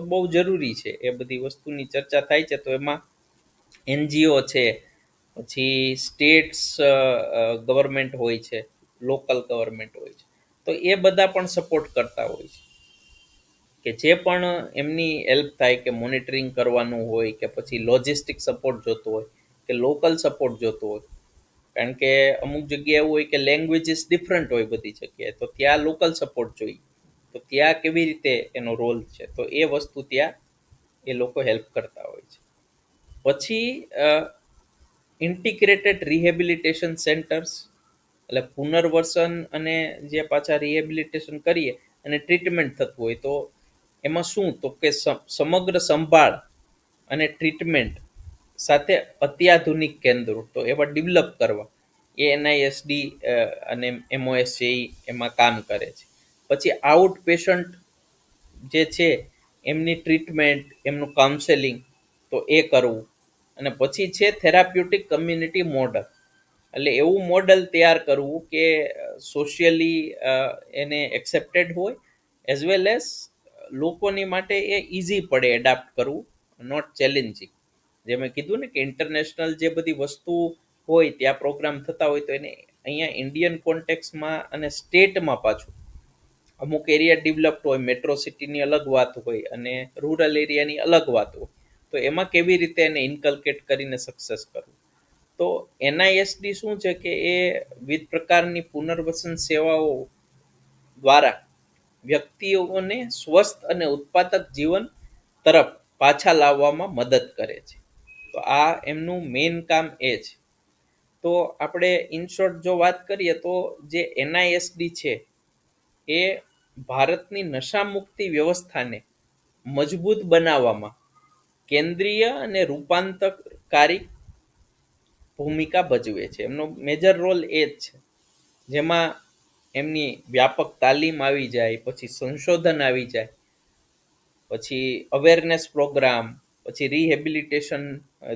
બહુ જરૂરી છે. એ બધી વસ્તુની ચર્ચા થાય છે. તો એમાં એનજીઓ છે, પછી સ્ટેટ્સ ગવર્મેન્ટ હોય છે, લોકલ ગવર્મેન્ટ હોય છે, તો એ બધા પણ સપોર્ટ કરતા હોય છે કે જે પણ એમની હેલ્પ થાય, કે મોનિટરિંગ કરવાનું હોય, કે પછી લોજિસ્ટિક સપોર્ટ જોતો હોય, કે લોકલ સપોર્ટ જોતો હોય. કારણ કે અમુક જગ્યાએ એવું હોય કે લેંગ્વેજીસ ડિફરન્ટ હોય બધી જગ્યાએ, તો ત્યાં લોકલ સપોર્ટ જોઈએ. તો ત્યાં કેવી રીતે એનો રોલ છે, તો એ વસ્તુ ત્યાં એ લોકો હેલ્પ કરતા હોય છે. પછી ઇન્ટિગ્રેટેડ રિહેબિલિટેશન સેન્ટર્સ, એટલે પુનર્વસન અને જે પાછા રિહેબિલિટેશન કરીએ અને ટ્રીટમેન્ટ થતું હોય, તો એમાં શું, તો કે સમગ્ર સંભાળ અને ટ્રીટમેન્ટ સાથે અત્યાધુનિક કેન્દ્રો, તો એવા ડેવલપ કરવા, એ એનઆઈએસડી અને એમઓએસ છે એમાં કામ કરે છે. પછી આઉટ પેશન્ટ જે છે એમની ટ્રીટમેન્ટ, એમનું કાઉન્સેલિંગ, તો એ કરવું. અને પછી છે થેરાપ્યુટિક કમ્યુનિટી મોડલ, એટલે એવું મોડલ તૈયાર કરવું કે સોશિયલી એને એક્સેપ્ટેડ હોય, એઝ વેલ એઝ લોકોની માટે એ ઇઝી પડે એડાપ્ટ કરવું, નોટ ચેલેન્જિંગ. જે મેં કીધું ને કે ઇન્ટરનેશનલ જે બધી વસ્તુ હોય ત્યાં પ્રોગ્રામ થતા હોય, તો એને અહીંયા ઇન્ડિયન કોન્ટેક્સમાં અને સ્ટેટમાં પાછું અમુક એરિયા ડેવલપ્ડ હોય, મેટ્રો સિટીની અલગ વાત હોય અને રૂરલ એરિયાની અલગ વાત હોય, તો એમાં કેવી રીતે એને ઇન્કલ્કેટ કરીને સક્સેસ કરવું. તો એનઆઈએસડી શું છે કે એ વિવિધ પ્રકારની પુનર્વસન સેવાઓ દ્વારા વ્યક્તિઓને સ્વસ્થ અને ઉત્પાદક જીવન તરફ પાછા લાવવામાં મદદ કરે છે. તો આ એમનું મેઇન કામ એ છે. તો આપણે ઇન શોર્ટ જો વાત કરીએ, તો જે એનઆઈએસડી છે એ ભારતની નશામુક્તિ વ્યવસ્થાને મજબૂત બનાવવામાં કેન્દ્રીય અને રૂપાંતરકારી ભૂમિકા ભજવે છે. એમનો મેજર રોલ એ જ છે, જેમાં એમની વ્યાપક તાલીમ આવી જાય, પછી સંશોધન આવી જાય, પછી અવેરનેસ પ્રોગ્રામ, પછી રિહેબિલિટેશન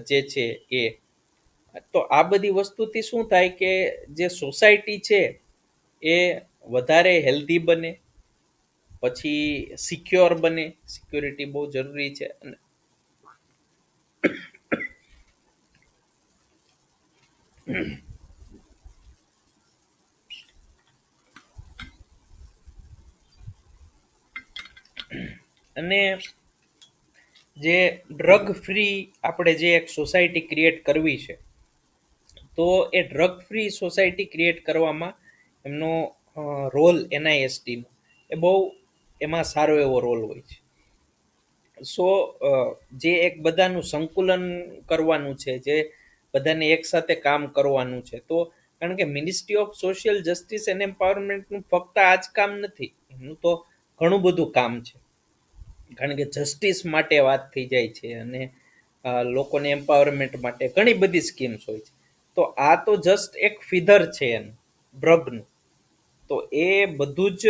જે છે એ. તો આ બધી વસ્તુથી શું થાય કે જે સોસાયટી છે એ વધારે હેલ્ધી બને, પછી સિક્યોર બને. સિક્યોરિટી બહુ જરૂરી છે. અને જે ડ્રગ ફ્રી આપણે જે એક સોસાયટી ક્રિએટ કરવી છે, તો એ ડ્રગ ફ્રી સોસાયટી ક્રિએટ કરવામાં એમનો રોલ એનઆઈએસટીનો એ બહુ એમાં સારો એવો રોલ હોય છે. સો જે એક બધાનું સંકુલન કરવાનું છે, જે બધાને એકસાથે કામ કરવાનું છે, તો કારણ કે ministry of social justice and એમ્પાવરમેન્ટનું ફક્ત આ જ કામ નથી, એનું તો ઘણું બધું કામ છે. કારણ કે જસ્ટિસ માટે વાત થઈ જાય છે અને લોકોને એમ્પાવરમેન્ટ માટે ઘણી બધી સ્કીમ્સ હોય છે. તો આ તો જસ્ટ એક ફીધર છે એનું, ડ્રગનું. તો એ બધું જ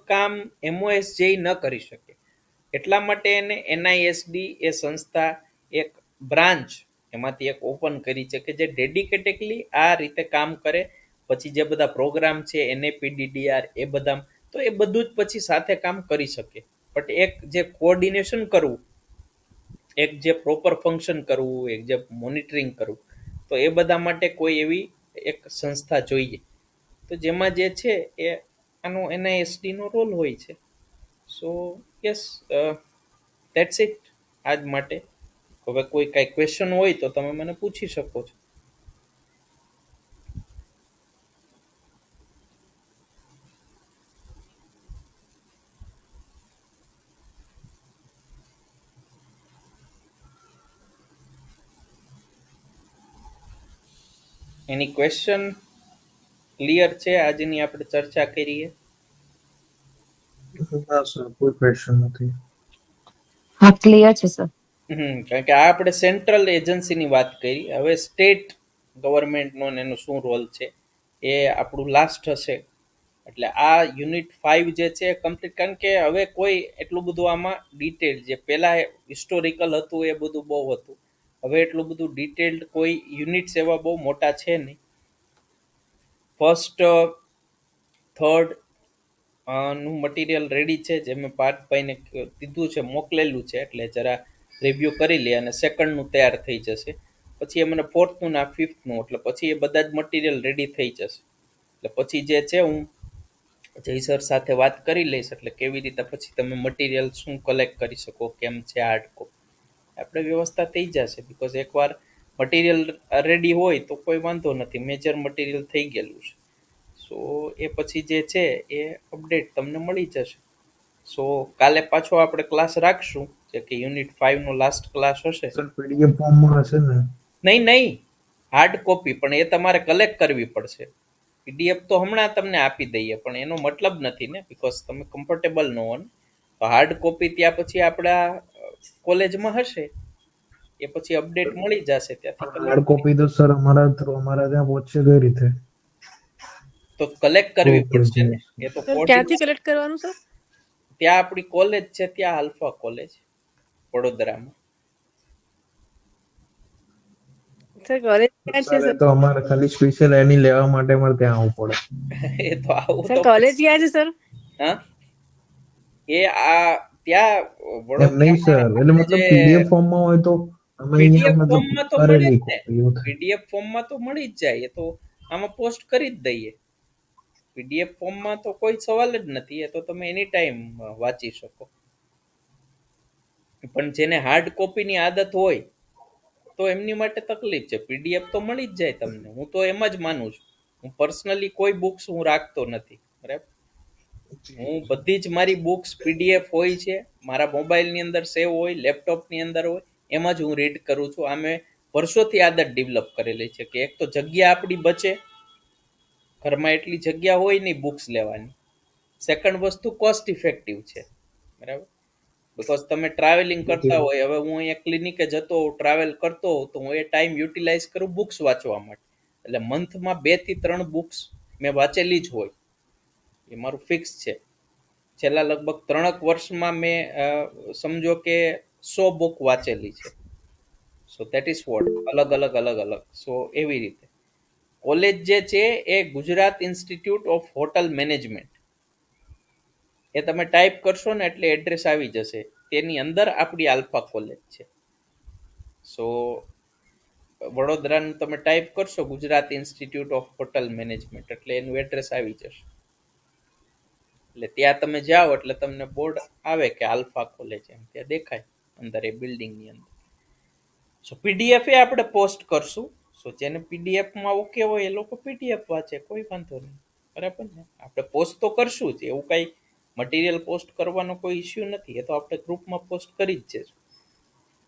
કામ એમઓએસ જે ન કરી શકે, એટલા માટે એને એનઆઈએસડી એ સંસ્થા એક બ્રાન્ચ એમાંથી એક ઓપન કરી છે કે જે ડેડિકેટેડલી આ રીતે કામ કરે. પછી જે બધા પ્રોગ્રામ છે એનએપીડીડીઆર એ બધા, તો એ બધું જ પછી સાથે કામ કરી શકે. બટ એક જે કોઓર્ડિનેશન કરવું, એક જે પ્રોપર ફંક્શન કરવું, એક જે મોનિટરિંગ કરવું, તો એ બધા માટે કોઈ એવી એક સંસ્થા જોઈએ. તો જેમાં જે છે એ આનો એનઆઈએસડીનો રોલ હોય છે. સો યસ, ધેટ્સ ઇટ આજ માટે. હવે કોઈ કાંઈ ક્વેશ્ચન હોય તો તમે મને પૂછી શકો છો. એની ક્વેશ્ચન ક્લિયર છે? આજની આપણે ચર્ચા કરીએ. ના સર, કોઈ ક્વેશ્ચન નથી. હા, ક્લિયર છે સર. કારણ કે આ આપણે સેન્ટ્રલ એજન્સીની વાત કરી. હવે સ્ટેટ ગવર્મેન્ટનો એનો શું રોલ છે એ આપણું લાસ્ટ હશે. એટલે આ યુનિટ 5 જે છે કમ્પ્લીટ, કારણ કે હવે કોઈ એટલું બધું આમાં ડિટેલ, જે પહેલા હિસ્ટોરિકલ હતું એ બધું બહુ હતું, હવે એટલું બધું ડિટેલ્ડ કોઈ યુનિટ્સ એવા બહુ મોટા છે નહીં. ફર્સ્ટ થર્ડ નું મટીરિયલ રેડી છે, જે મેં પાર્થભાઈને કીધું છે, મોકલેલું છે, એટલે જરા રિવ્યૂ કરી લે અને સેકન્ડનું તૈયાર થઈ જશે. પછી એ મને ફોર્થનું ના ફિફ્થનું, એટલે પછી એ બધા જ મટીરિયલ રેડી થઈ જશે. એટલે પછી જે છે હું જય સર સાથે વાત કરી લઈશ, એટલે કેવી રીતે પછી તમે મટીરિયલ શું કલેક્ટ કરી શકો, કેમ છે હાર્ડ કોપી, આપણે વ્યવસ્થા થઈ જશે. બિકોઝ એકવાર મટીરિયલ રેડી હોય તો કોઈ વાંધો નથી, મેજર મટીરિયલ થઈ ગયેલું છે. સો એ પછી જે છે એ અપડેટ તમને મળી જશે. સો કાલે પાછો આપણે ક્લાસ રાખશું, જે કે યુનિટ 5 નો લાસ્ટ ક્લાસ હશે. સર પીડીએફ ફોર્મમાં હશે ને? નહીં, હાર્ડ કોપી, પણ એ તમારે કલેક્ટ કરવી પડશે. પીડીએફ તો હમણાં તમને આપી દઈએ, પણ એનો મતલબ નથી ને, બિકોઝ તમે કમ્ફર્ટેબલ ન હો ને. તો હાર્ડ કોપી ત્યાં પછી આપણા કોલેજમાં હશે, એ પછી અપડેટ મળી જશે ત્યાંથી. હાર્ડ કોપી તો સર અમારા ત્યાં પહોંચશે કઈ રીતે? તો કલેક્ટ કરવી પડશે ને. એ તો ક્યાંથી કલેક્ટ કરવાનું સર? ત્યાં આપણી કોલેજ છે, ત્યાં આલ્ફા કોલેજ વડોદરામાં. સર કોલેજ ક્યાં છે સર? તો અમારે ખાલી સ્પેશિયલ એની લેવા માટે અમારે ત્યાં આવવું પડે. એ તો આવું સર તો કોલેજ ક્યાં છે સર? હા, એ આ ત્યાં એમ નહીં સર, એટલે મતલબ પીડીએફ ફોર્મમાં હોય તો અમે અહીંયા પીડીએફ મતલબ ફોર્મમાં તો મળી કરેલી જ કોપી જાય, એવું થાય. પીડીએફ ફોર્મમાં તો મળી જ જાય, એ તો આમાં પોસ્ટ કરી જ દઈએ. પીડીએફ ફોર્મમાં તો કોઈ સવાલ જ નથી, એ તો તમે એની ટાઈમ વાંચી શકો. પણ જેને હાર્ડ કોપીની આદત હોય તો એમની માટે તકલીફ છે. પીડીએફ તો મળી જ જાય તમને, હું તો એમ જ માનું છું. હું પર્સનલી કોઈ બુક્સ હું રાખતો નથી, બરાબર. હું બધી જ મારી બુક્સ પીડીએફ હોય છે, મારા મોબાઈલની અંદર સેવ હોય, લેપટોપની અંદર હોય, એમાં જ હું રીડ કરું છું. આ મેં વર્ષોથી આદત ડેવલપ કરેલી છે કે એક તો જગ્યા આપણી બચે, ઘરમાં એટલી જગ્યા હોય નહીં બુક્સ લેવાની. સેકન્ડ વસ્તુ કોસ્ટ ઇફેક્ટિવ છે, બરાબર. બિકોઝ તમે ટ્રાવેલિંગ કરતા હોય, હવે હું અહીંયા ક્લિનિકે જતો હોઉં, ટ્રાવેલ કરતો હોઉં, તો હું એ ટાઈમ યુટિલાઇઝ કરું બુક્સ વાંચવા માટે. એટલે મંથમાં 2 થી 3 બુક્સ મેં વાંચેલી જ હોય, એ મારું ફિક્સ છે. છેલ્લા લગભગ 3 વર્ષમાં મેં સમજો કે 100 બુક વાંચેલી છે. સો દેટ ઇઝ વોટ, અલગ અલગ. સો એવી રીતે કોલેજ જે છે એ Gujarat institute of hotel management, એ તમે ટાઈપ કરશો ને એટલે એડ્રેસ આવી જશે. તેની અંદર આપણી આલ્ફા કોલેજ છે. સો વડોદરાનું તમે ટાઈપ કરશો Gujarat institute of hotel management, એટલે એનું એડ્રેસ આવી જશે. એટલે ત્યાં તમે જાઓ એટલે તમને બોર્ડ આવે કે આલ્ફા કોલેજ, એમ ત્યાં દેખાય અંદર એ બિલ્ડિંગની અંદર. સો પીડીએફ એ આપણે પોસ્ટ કરશું. સો જેને પીડીએફમાં ઓકે હોય એ લોકો પીડીએફ વાંચે, કોઈ વાંધો નહીં, બરાબર ને. આપણે પોસ્ટ તો કરશું જ, એવું કાંઈ મટીરિયલ પોસ્ટ કરવાનો કોઈ ઇસ્યુ નથી, એ તો આપણે ગ્રુપમાં પોસ્ટ કરી જ છે.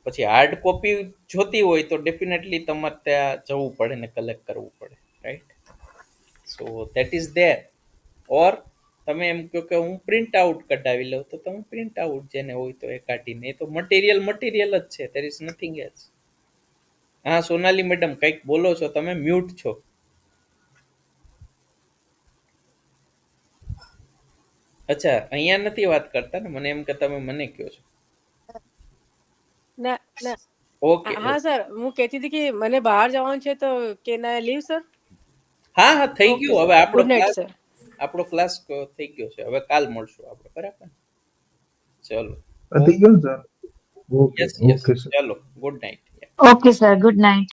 પછી હાર્ડ કોપી જોતી હોય તો ડેફિનેટલી તમારે ત્યાં જવું પડે ને કલેક્ટ કરવું પડે, right. So that is there. Or તમે એમ કહો કે હું પ્રિન્ટ આઉટ કઢાવી લઉં, તો તમે પ્રિન્ટ આઉટ જેને હોય તો એ કાઢીને, એ તો મટીરિયલ જ છે, ધેર ઇઝ નથિંગ એલ્સ. હા સોનાલી મેડમ કંઈક બોલો છો, તમે મ્યુટ છો. અચ્છા, અહીંયા નથી વાત કરતા ને, મને એમ કે તમે મને કહો છો. ના ના, ઓકે. હા સર, હું કહેતી હતી કે મને બહાર જવાનું છે, તો કેન આઈ લીવ સર? હા થઈ ગયું. હવે આપણો ક્લાસ થઈ ગયો છે. હવે કાલ મળશું આપણે, બરાબર. ચલો થઈ ગયું sir. Okay yes okay sir. ચલો, good night. Okay sir, good night.